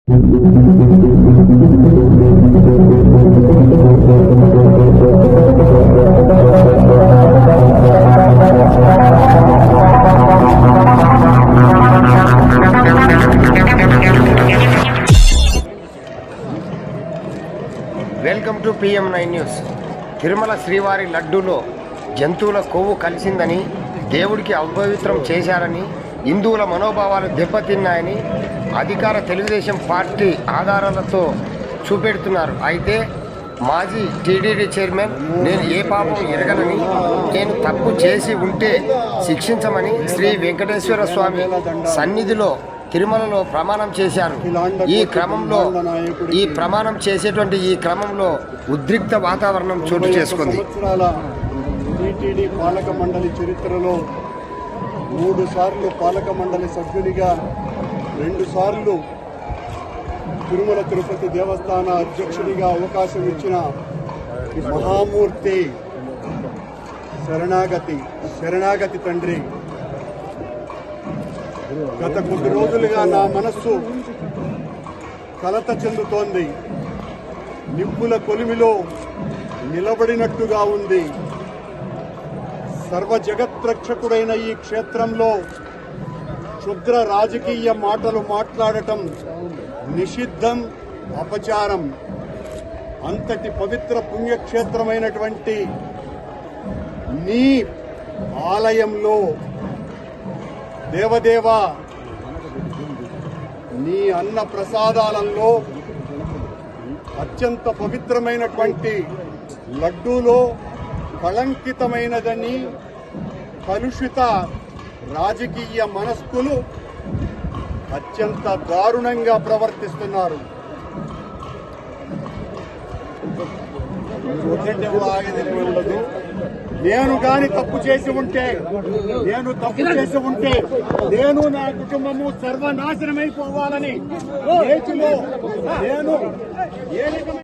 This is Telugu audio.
Welcome to PM9 news. Tirumala శ్రీవారి లడ్డూలో జంతువుల కొవ్వు కలిసిందని, దేవుడికి అపవిత్రం చేశారని, హిందువుల మనోభావాలు దెబ్బతిన్నాయని అధికార తెలుగుదేశం పార్టీ ఆధారాలతో చూపెడుతున్నారు. అయితే మాజీ టీటీడీ చైర్మన్ నేను ఏ పాపం ఎరగనని, నేను తప్పు చేసి ఉంటే శిక్షించమని శ్రీ వెంకటేశ్వర స్వామి సన్నిధిలో తిరుమలలో ప్రమాణం చేశారు. ఈ ప్రమాణం చేసేటువంటి క్రమంలో ఉద్రిక్త వాతావరణం చోటు చేసుకుంది. టీటీడీ పాలక మండలి చరిత్రలో 3 సార్లు పాలక మండలి సభ్యునిగా, 2 సార్లు తిరుమల తిరుపతి దేవస్థాన అధ్యక్షుడిగా అవకాశం ఇచ్చిన మహామూర్తి శరణాగతి తండ్రి, గత కొద్ది రోజులుగా నా మనస్సు కలత చెందుతోంది. నిప్పుల కొలిమిలో నిలబడినట్టుగా ఉంది. సర్వ జగత్రక్షకుడైన ఈ క్షేత్రంలో క్షుద్ర రాజకీయ మాటలు మాట్లాడటం నిషిద్ధం, అపచారం. అంతటి పవిత్ర పుణ్యక్షేత్రమైనటువంటి నీ ఆలయంలో దేవదేవ, నీ అన్న ప్రసాదాలలో అత్యంత పవిత్రమైనటువంటి లడ్డూలో కళంకితమైనదని కలుషిత రాజకీయ మనస్కులు అత్యంత దారుణంగా ప్రవర్తిస్తున్నారు. నేను కానీ తప్పు చేసి ఉంటే, నేను నా కుటుంబము సర్వనాశనమైపోవాలని నేను